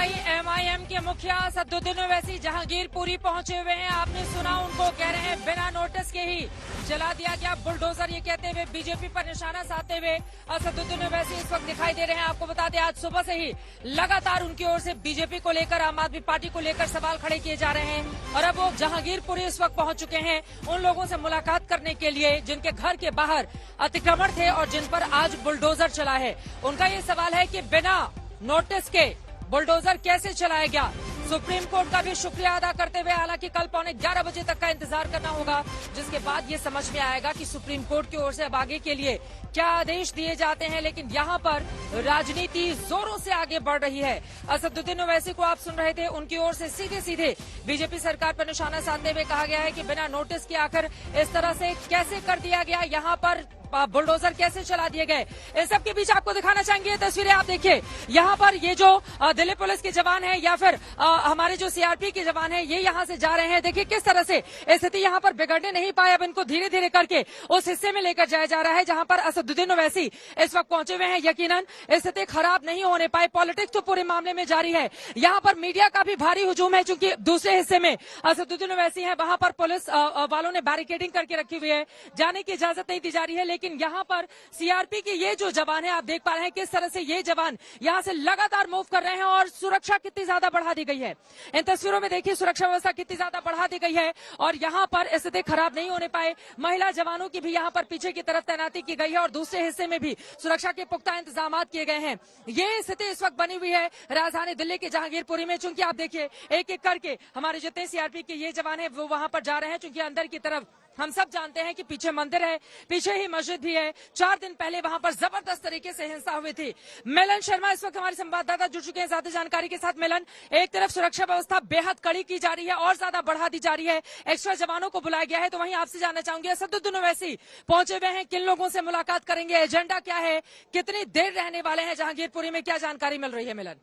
MIM के मुखिया असदुद्दीन ओवैसी जहांगीरपुरी पहुंचे हुए हैं। आपने सुना, उनको कह रहे हैं बिना नोटिस के ही चला दिया गया बुलडोजर। ये कहते हुए बीजेपी पर निशाना साधते हुए असदुद्दीन ओवैसी इस वक्त दिखाई दे रहे हैं। आपको बता दें, आज सुबह से ही लगातार उनकी ओर से बीजेपी को लेकर, आम आदमी पार्टी को लेकर सवाल खड़े किए जा रहे हैं। और अब वो जहांगीरपुरी इस वक्त पहुंच चुके हैं उन लोगों से मुलाकात करने के लिए जिनके घर के बाहर अतिक्रमण थे और जिन पर आज बुलडोजर चला है। उनका ये सवाल है कि बिना नोटिस के बुलडोजर कैसे चलाया गया। सुप्रीम कोर्ट का भी शुक्रिया अदा करते हुए, हालांकि कल 11:15 बजे तक का इंतजार करना होगा, जिसके बाद ये समझ में आएगा कि सुप्रीम कोर्ट की ओर से अब आगे के लिए क्या आदेश दिए जाते हैं। लेकिन यहाँ पर राजनीति जोरों से आगे बढ़ रही है। असदुद्दीन ओवैसी को आप सुन रहे थे, उनकी ओर से सीधे सीधे बीजेपी सरकार पर निशाना साधते हुए कहा गया है कि बिना नोटिस के आखिर इस तरह से कैसे कर दिया गया, यहाँ पर बुलडोजर कैसे चला दिए गए। इस सब के बीच आपको दिखाना चाहेंगे तस्वीरें। आप देखिए, यहाँ पर ये जो दिल्ली पुलिस के जवान हैं या फिर हमारे जो सीआरपी के जवान हैं, ये यहाँ से जा रहे हैं। देखिए किस तरह से स्थिति यहाँ पर बिगड़ने नहीं पाए। अब इनको धीरे धीरे करके उस हिस्से में लेकर जाया जा रहा है जहाँ पर असदुद्दीन ओवैसी इस वक्त पहुंचे हुए हैं। यकीनन स्थिति खराब नहीं होने पाए। पॉलिटिक्स तो पूरे मामले में जारी है। यहाँ पर मीडिया का भी भारी हुजूम है, चूंकि दूसरे हिस्से में असदुद्दीन ओवैसी है, वहां पर पुलिस वालों ने बैरिकेडिंग करके रखी हुई है, जाने की इजाजत नहीं दी जा रही है। लेकिन यहाँ पर सीआरपी के ये जो जवान है, आप देख पा रहे हैं किस तरह से ये जवान यहाँ से लगातार मूव कर रहे हैं और सुरक्षा कितनी ज्यादा बढ़ा दी गई है। इन तस्वीरों में देखिए सुरक्षा व्यवस्था कितनी ज्यादा बढ़ा दी गई है और यहाँ पर स्थिति खराब नहीं होने पाए। महिला जवानों की भी यहाँ पर पीछे की तरफ तैनाती की गई है और दूसरे हिस्से में भी सुरक्षा के पुख्ता इंतजाम किए गए हैं। ये स्थिति इस वक्त बनी हुई है राजधानी दिल्ली के जहांगीरपुरी में। चूंकि आप देखिए एक एक करके हमारे जितने सीआरपी के ये जवान है वो वहां पर जा रहे हैं। चूंकि अंदर की तरफ हम सब जानते हैं कि पीछे मंदिर है, पीछे ही मस्जिद भी है। 4 दिन पहले वहां पर जबरदस्त तरीके से हिंसा हुई थी। मिलन शर्मा इस वक्त हमारे संवाददाता जुड़ चुके हैं ज्यादा जानकारी के साथ। मिलन, एक तरफ सुरक्षा व्यवस्था बेहद कड़ी की जा रही है और ज्यादा बढ़ा दी जा रही है, एक्स्ट्रा जवानों को बुलाया गया है, तो वहीं आपसे जानना चाहूंगी असदुद्दीन ओवैसी पहुंचे हुए हैं, किन लोगों से मुलाकात करेंगे, एजेंडा क्या है, कितनी देर रहने वाले हैं जहांगीरपुरी में, क्या जानकारी मिल रही है। मिलन,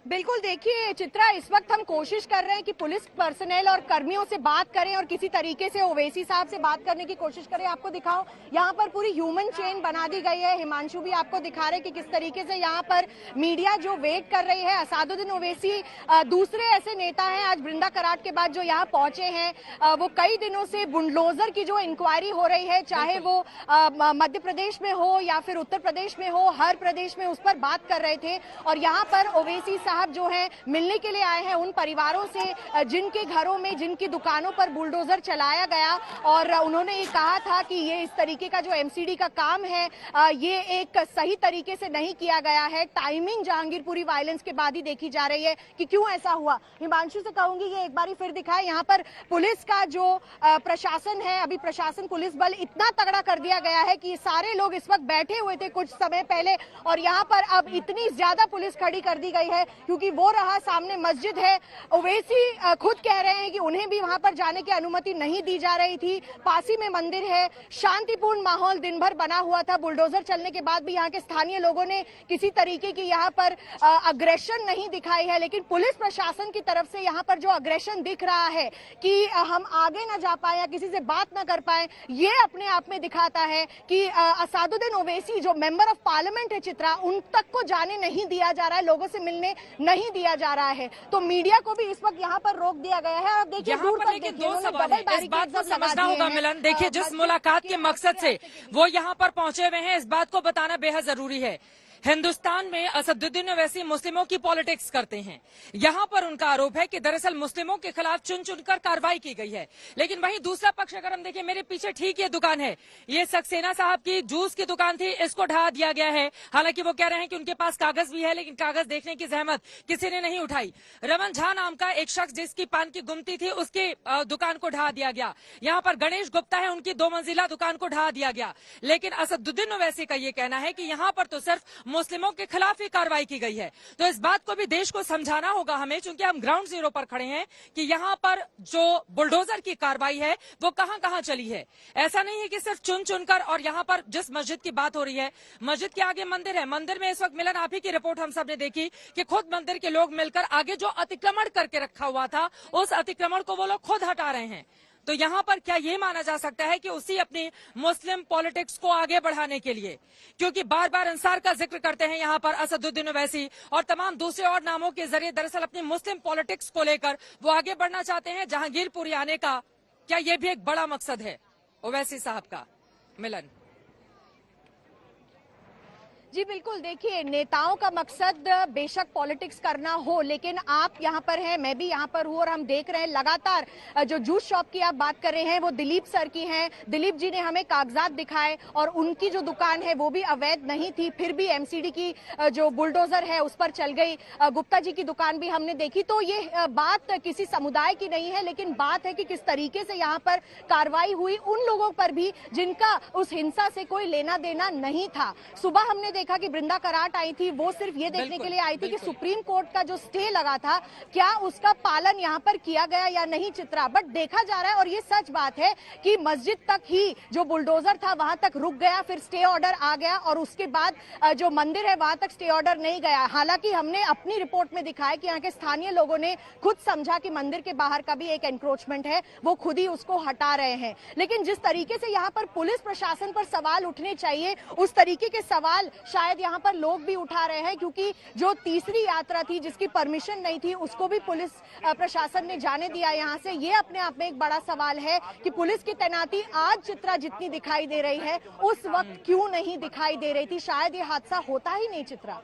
बिल्कुल, देखिए चित्रा, इस वक्त हम कोशिश कर रहे हैं कि पुलिस पर्सनल और कर्मियों से बात करें और किसी तरीके से ओवैसी साहब से बात करने की कोशिश करें। आपको दिखाओ, यहाँ पर पूरी ह्यूमन चेन बना दी गई है। हिमांशु भी आपको दिखा रहे हैं कि किस तरीके से यहाँ पर मीडिया जो वेट कर रही है। असदुद्दीन ओवैसी दूसरे ऐसे नेता हैं आज वृंदा कराट के बाद जो यहाँ पहुंचे हैं। वो कई दिनों से बुलडोजर की जो इंक्वायरी हो रही है, चाहे वो मध्य प्रदेश में हो या फिर उत्तर प्रदेश में हो, हर प्रदेश में उस पर बात कर रहे थे। और यहाँ पर ओवैसी साहब जो है मिलने के लिए आए हैं उन परिवारों से जिनके घरों में, जिनकी दुकानों पर बुलडोजर चलाया गया। और उन्होंने ये कहा था कि ये इस तरीके का जो एमसीडी का काम है ये एक सही तरीके से नहीं किया गया है। टाइमिंग जहांगीरपुरी वायलेंस के बाद ही देखी जा रही है कि क्यों ऐसा हुआ। हिमांशु से कहूंगी ये एक बार फिर दिखाए, यहाँ पर पुलिस का जो प्रशासन है, अभी प्रशासन पुलिस बल इतना तगड़ा कर दिया गया है कि सारे लोग इस वक्त बैठे हुए थे कुछ समय पहले और यहाँ पर अब इतनी ज्यादा पुलिस खड़ी कर दी गई है क्योंकि वो रहा सामने मस्जिद है। ओवैसी खुद कह रहे हैं कि उन्हें भी वहां पर जाने की अनुमति नहीं दी जा रही थी। पासी में मंदिर है, शांतिपूर्ण माहौल दिन भर बना हुआ था। बुलडोजर चलने के बाद भी यहाँ के स्थानीय लोगों ने किसी तरीके की यहाँ पर अग्रेशन नहीं दिखाई है। लेकिन पुलिस प्रशासन की तरफ से यहाँ पर जो अग्रेशन दिख रहा है कि हम आगे न जा पाए या किसी से बात न कर पाए, ये अपने आप में दिखाता है कि असदुद्दीन ओवैसी जो मेंबर ऑफ पार्लियामेंट है चित्रा, उन तक को जाने नहीं दिया जा रहा है, लोगों से मिलने नहीं दिया जा रहा है। तो मीडिया को भी इस वक्त यहाँ पर रोक दिया गया है। और देखिए दूर तक देखिए, दो सवाल है, इस बात को समझना होगा मिलन। देखिए जिस मुलाकात के मकसद से वो यहाँ पर पहुंचे हुए हैं, इस बात को बताना बेहद जरूरी है। हिंदुस्तान में असदुद्दीन ओवैसी मुस्लिमों की पॉलिटिक्स करते हैं। यहाँ पर उनका आरोप है कि दरअसल मुस्लिमों के खिलाफ चुन चुनकर कार्रवाई की गई है। लेकिन वहीं दूसरा पक्ष अगर हम देखें, मेरे पीछे ठीक ये दुकान है, ये सक्सेना साहब की जूस की दुकान थी, इसको ढा दिया गया है। हालांकि वो कह रहे हैं कि उनके पास कागज भी है, लेकिन कागज देखने की जहमत किसी ने नहीं उठाई। रमन झा नाम का एक शख्स जिसकी पान की गुमती थी, उसकी दुकान को ढा दिया गया। यहाँ पर गणेश गुप्ता है, उनकी 2 मंजिला दुकान को ढा दिया गया। लेकिन असदुद्दीन ओवैसी का ये कहना है कि यहाँ पर तो सिर्फ मुस्लिमों के खिलाफ ही कार्रवाई की गई है। तो इस बात को भी देश को समझाना होगा हमें, क्योंकि हम ग्राउंड जीरो पर खड़े हैं, कि यहाँ पर जो बुलडोजर की कार्रवाई है वो कहां कहां चली है। ऐसा नहीं है कि सिर्फ चुन चुनकर, और यहाँ पर जिस मस्जिद की बात हो रही है, मस्जिद के आगे मंदिर है, मंदिर में इस वक्त मिलन आप ही की रिपोर्ट हम सब ने देखी कि खुद मंदिर के लोग मिलकर आगे जो अतिक्रमण करके रखा हुआ था, उस अतिक्रमण को वो लोग खुद हटा रहे हैं। तो यहाँ पर क्या ये माना जा सकता है कि उसी अपनी मुस्लिम पॉलिटिक्स को आगे बढ़ाने के लिए, क्योंकि बार बार अंसार का जिक्र करते हैं यहाँ पर असदुद्दीन ओवैसी और तमाम दूसरे और नामों के जरिए, दरअसल अपनी मुस्लिम पॉलिटिक्स को लेकर वो आगे बढ़ना चाहते हैं जहांगीरपुरी आने का, क्या ये भी एक बड़ा मकसद है ओवैसी साहब का? मिलन जी बिल्कुल, देखिए नेताओं का मकसद बेशक पॉलिटिक्स करना हो, लेकिन आप यहाँ पर हैं, मैं भी यहाँ पर हूँ और हम देख रहे हैं लगातार जो जूस शॉप की आप बात कर रहे हैं वो दिलीप सर की हैं। दिलीप जी ने हमें कागजात दिखाए और उनकी जो दुकान है वो भी अवैध नहीं थी, फिर भी एमसीडी की जो बुलडोजर है उस पर चल गई। गुप्ता जी की दुकान भी हमने देखी। तो ये बात किसी समुदाय की नहीं है, लेकिन बात है कि किस तरीके से यहाँ पर कार्रवाई हुई उन लोगों पर भी जिनका उस हिंसा से कोई लेना देना नहीं था। सुबह हमने देखा कि बृंदा कराट आई थी, वो सिर्फ ये देखने के लिए आई थी कि सुप्रीम कोर्ट का जो स्टे लगा था क्या उसका पालन यहाँ पर किया गया या नहीं चित्रा। बट देखा जा रहा है और ये सच बात है कि मस्जिद तक ही जो बुलडोजर था वहां तक रुक गया, फिर स्टे ऑर्डर आ गया और उसके बाद जो मंदिर है वहां तक स्टे ऑर्डर नहीं गया। हालांकि हमने अपनी रिपोर्ट में दिखाया कि यहाँ के स्थानीय लोगों ने खुद समझा कि मंदिर के बाहर का भी एक एंक्रोचमेंट है, वो खुद ही उसको हटा रहे हैं। लेकिन जिस तरीके से यहाँ पर पुलिस प्रशासन पर सवाल उठने चाहिए उस तरीके के सवाल शायद यहाँ पर लोग भी उठा रहे हैं, क्योंकि जो तीसरी यात्रा थी जिसकी परमिशन नहीं थी उसको भी पुलिस प्रशासन ने जाने दिया यहाँ से। ये अपने आप में एक बड़ा सवाल है कि पुलिस की तैनाती आज चित्रा जितनी दिखाई दे रही है उस वक्त क्यों नहीं दिखाई दे रही थी। शायद ये हादसा होता ही नहीं चित्रा।